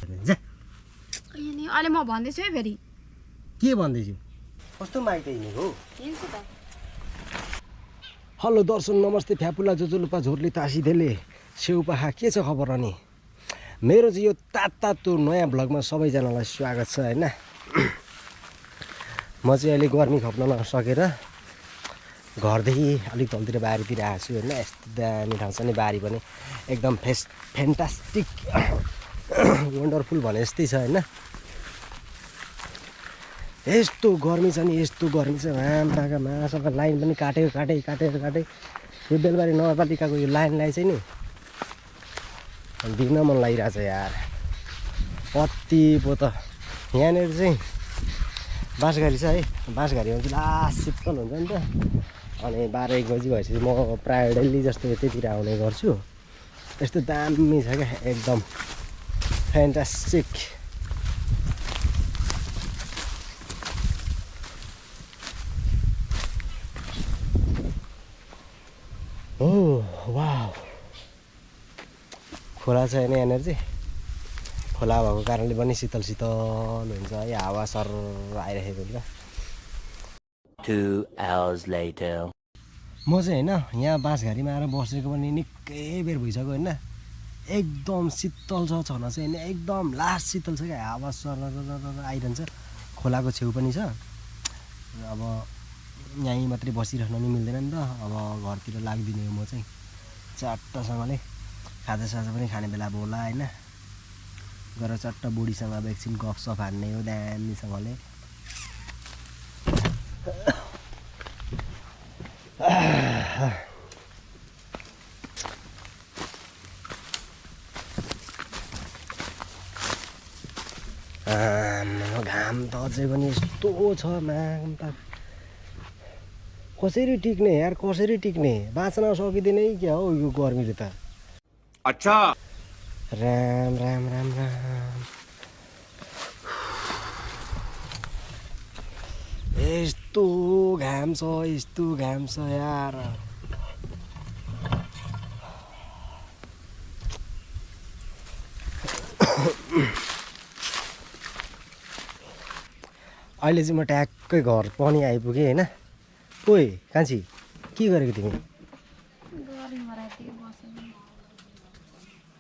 नि जा नि अहिले म भन्दैछु है फेरि के भन्दैछु कस्तो माइक हिँडेको हो हिँड्छु त हेलो दर्शन नमस्ते फ्यापुला जोजोलुपा झोर्ली तासिदेले सेउपाखा के छ खबर अनि मेरो चाहिँ यो तातो नयाँ भ्लगमा सबैजनालाई स्वागत छ हैन म चाहिँ अहिले गर्मी खप्न नसकेर घरदेखि अलिक तलतिर बारीतिर आएको छु हैन यस्तो दामी ठाउँ छ नि बारी पनि एकदम फ्यान्टास्टिक वन्डरफुल भने जस्तै छ हैन यस्तो गर्मी छ नि यस्तो गर्मी छ घाम पाका मासँग लाइन पनि काटेर यो बेलबारी नगरपालिकाको यो लाइनलाई चाहिँ नि दिन मन लागिरहेछ यार कति पो त यहाँनिर चाहिँ बाँसघारी छ है बाँसघारीमा चाहिँ लास्ट शीतल हुन्छ नि त अनि 12-1 बजी भएपछि म प्रायः डेली जस्तो यतैतिर आउने गर्छु यस्तो दामी छ क्या एकदम फ्यान्टास्टिक ओ वाउ खोला छ होइन यहाँनिर चाहिँ खोला भएको कारणले पनि शीतल हुन्छ है हावा सर आइरहेको हुन्छ 2 hours later म चाहिँ होइन यहाँ बाँसघारीमा आएर बसेको पनि निकै बेर भइसक्यो होइन एकदम शीतल छ छन चाहिँ होइन एकदम लास्ट शीतल छ क्या हावा सर आइरहन्छ खोलाको छेउ पनि छ अब यहीँ मात्रै बसिरहन नि मिल्दैन नि त अब घरतिर लाग्दिने हो म चाहिँ चट्टसँगले खाजासाजा पनि खाने बेला बोला होइन गएर चट्ट बुढीसँग अब एकछिन गफसफ हान्ने हो दामीसँगले घाम त अझै पनि यस्तो छ माम कसरी टिक्ने यार कसरी टिक्ने बाँच्न सकिँदैन क्या हो यो गर्मीले त अच्छा राम यस्तो घाम छ यार अहिले चाहिँ म ट्याक्कै घर पनि आइपुगेँ होइन ओइ कान्छी के गरेको तिमी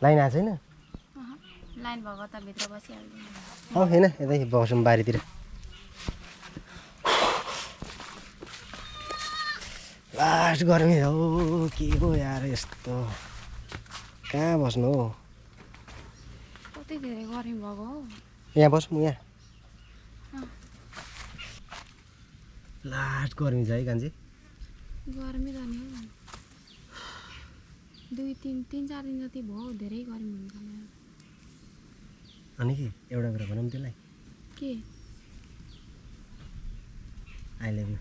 लाइन आएको छैन लाइन भएको त भित्र बसिहाल्दैन होइन यतै बसौँ बारीतिर लास्ट गर्मी हो के हो यार यस्तो कहाँ बस्नु हो कति धेरै गर्मी भएको हो यहाँ बसौँ यहाँ लास्ट गर्मी छ है कान्छी गर्मी त नि हो 2-3-4 दिन जति भयो धेरै गर्मी हुन्छ यहाँ अनि के एउटा कुरा भनौँ त्यसलाई के आई लभ यु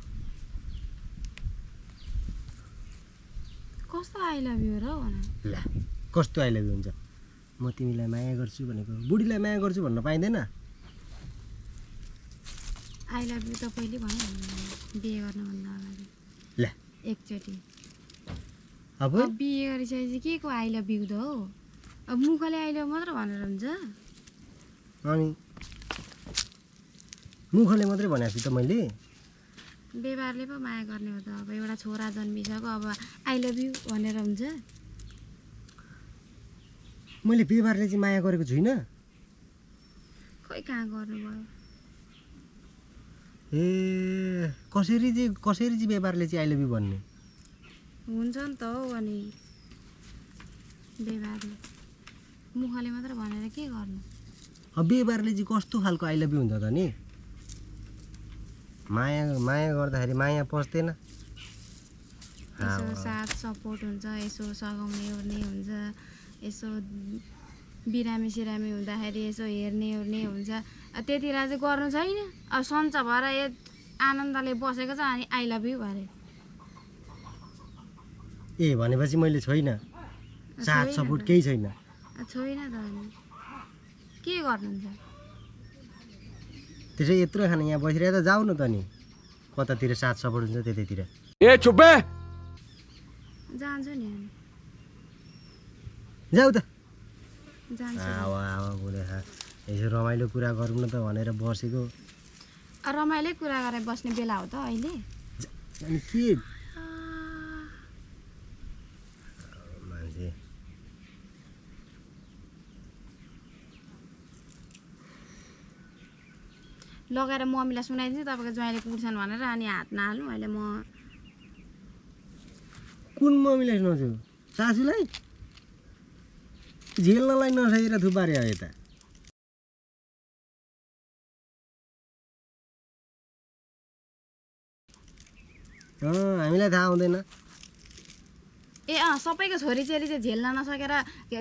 कस्तो आई लभ यु र भन ल कस्तो आई लभ यु हुन्छ म तिमीलाई माया गर्छु भनेको बुढीलाई माया गर्छु भन्न पाइँदैन आई लभ यु त पहिले भन्यो बिहे गर्नुभन्दा अगाडि ल एकचोटि अब बिहे गरिसकेपछि के को आई लभ यु त हो अब मुखले आई लभ मात्र भनेर हुन्छ अनि मुखले मात्रै भनेको छु त मैले व्यवहारले पो माया गर्ने हो त अब एउटा छोरा जन्मिसक्यो अब आई लभ यु भनेर हुन्छ मैले व्यवहारले चाहिँ माया गरेको छुइनँ खोइ कहाँ गर्नुभयो ए कसरी चाहिँ व्यवहारले चाहिँ आई लभ यु भन्ने हुन्छ नि त हौ अनि व्यवहारले मुखले मात्र भनेर के गर्नु अब व्यवहारले चाहिँ कस्तो खालको आई लभ यु हुन्छ त नि माया गर्दाखेरि माया पस्दैन यसो साथ सपोर्ट हुन्छ यसो सघाउने ओर्ने हुन्छ यसो बिरामी सिरामी हुँदाखेरि यसो हेर्ने ओर्ने हुन्छ त्यतिखेर चाहिँ गर्नु छैन अब सन्च भएर आनन्दले बसेको छ अनि आई लभ यु भरे ए भनेपछि मैले छैन साथ सपोर्ट केही छैन छैन त अनि के गर्नुहुन्छ त्यसै यत्रो खाना यहाँ बसिरहेको त जाऊ न त नि कतातिर साथ सपोर्ट हुन्छ त्यतैतिर ए चुप्पे जान्छु नि अनि जाऊ त जान्छु आवा बोले यसो रमाइलो कुरा गरौँ न त भनेर बसेको। रमाइलो कुरा गरेर बस्ने बेला हो त अहिले। अनि के मान्छे लगाएर मम्मीलाई सुनाइदिन्छु तपाईँको ज्वाइँले कुट्छन् भनेर, अनि हात नहाल्नु अहिले म। कुन मम्मीलाई सुनाउँछु? सासूलाई? झेल्नलाई नसकेर थुपारे हो यता। हामीलाई थाहा हुँदैन। सबैको छोरीचेली चाहिँ झेल्न नसकेर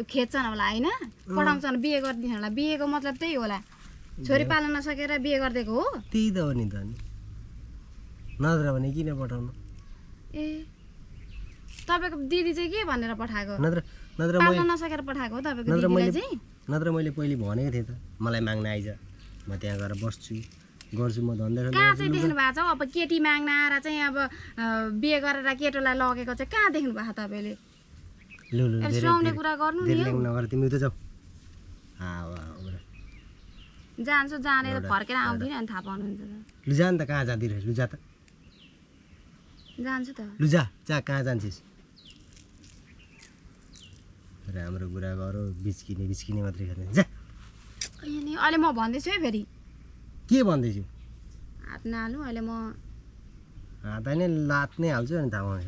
खेद्छन् होला होइन, पठाउँछन् बिहे गरिदिन्छन् होला। बिहेको मतलब त्यही होला, छोरी पाल्न नसकेर बिहे गरिदिएको हो। त्यही त हो नि त। नि नत्र भने किन पठाउनु? तपाईँको दिदी चाहिँ के भनेर पठाएको? नत्र पाल्न नसकेर पठाएको हो तपाईँको दिदीलाई चाहिँ? नत्र मैले पहिले भनेको थिएँ त, मलाई माग्न आइज, म त्यहाँ गएर बस्छु, गर्छु म धन्दा। कहाँ चाहिँ देख्नु भएको छ? अब केटी माग्न आएर चाहिँ अब बिहे गरेर केटोलाई लगेको चाहिँ कहाँ देख्नु भएको तपाईँले? सुहाउने कुरा गर्नु नि। नगर तिमी त जाऊ। जान्छु, जानेर फर्केर आउँदिनँ अनि थाहा पाउनुहुन्छ त। लु जा नि त, कहाँ जाँदै रहेछ? लु जा त, जान्छु त। लु जा कहाँ जान्छस्? राम्रो कुरा गर, बिच्किने मात्रै खाने। जा। अहिले म भन्दैछु है फेरि। के भन्दैछु? हात नहाल्नु अहिले म। हात नै लात नै हाल्छु अनि थाहा पाउँछ।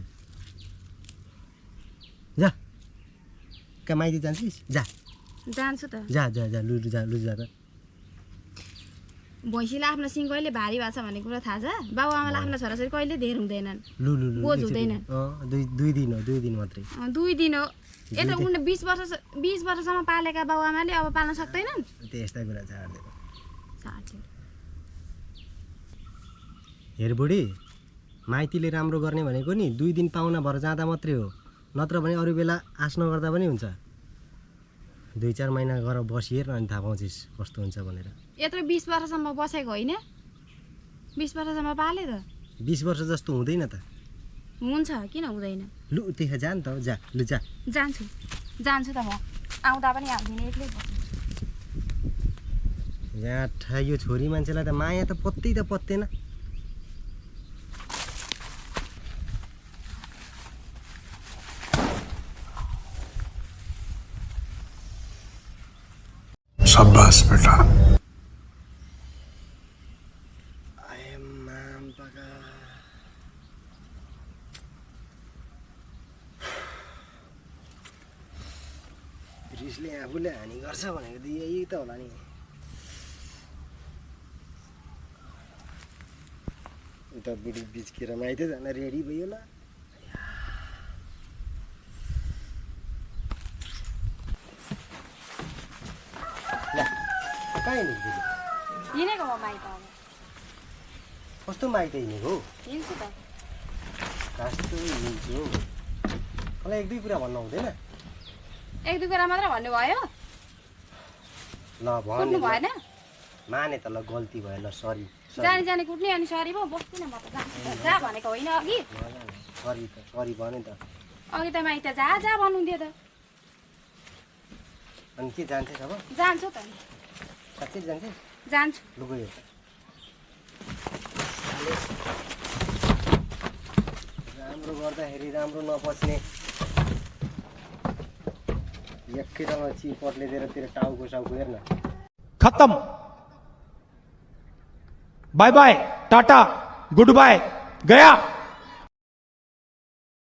जा कहाँ माइती जान्छस्? जा। जान्छु त। जा लु जा त। भैँसीलाई आफ्नो सिङ कहिले भारी भएको छ भन्ने कुरा थाहा छ? बाबुआमालाई आफ्नो छोराछोरी कहिले धेर हुँदैनन्, लु बोझ हुँदैनन्। दुई दिन मात्रै। 2 दिन हो। यता उनले 20 वर्षसम्म पालेका बाबुआमाले अब पाल्न सक्दैनन्? त्यस्ता कुरा छाड्दैन। साथी हेर बुढी, माइतीले राम्रो गर्ने भनेको नि 2 दिन पाहुना भएर जाँदा मात्रै हो, नत्र भने अरू बेला आश नगर्दा पनि हुन्छ। 2-4 महिना गएर बसिहेर अनि थाहा पाउँछस् कस्तो हुन्छ भनेर। यत्रो 20 वर्षसम्म बसेको होइन? 20 वर्षसम्म पाले त। 20 वर्ष जस्तो हुँदैन त। हुन्छ, किन हुँदैन? लु त्यहाँ जा नि त। जा लु जा। जान्छु त म। आउँदा पनि आउँदिनँ, एक्लै बस्छु। यहाँ यो छोरी मान्छेलाई त माया त पत्तैन। शाबाश बेटा। रिसले आफूले हानि गर्छ भनेको त यही त होला नि। उता बुढी बिच्केर माइती जान रेडी भयो ल। कहाँ हिँडेको म माइत। अब कस्तो माइत हिँडेको? हिँड्छु त। कस्तो हिँड्छु हौ? मलाई 1-2 कुरा भन्नु हुँदैन? 1-2 कुरा मात्र भन्नुभयो? ल कुट्नु भएन? माने त ल, गल्ती भयो ल, सरी। जाने कुट्ने अनि सरी पो बस्दिनँ म त। जा भनेको होइन अघि? सरी भने त। अघि त माइत जा भन्नुहुन्थ्यो त। अनि के जान्छस् अब? जान्छु त। साँच्चै जान्छस्? जान्छु। लु गयो। राम्रो गर्दाखेरि राम्रो नपच्ने एकैतालमा चिपटले दिएर तेरो टाउको साउको हेर्न। खत्म। Bye bye, tata, goodbye, गया।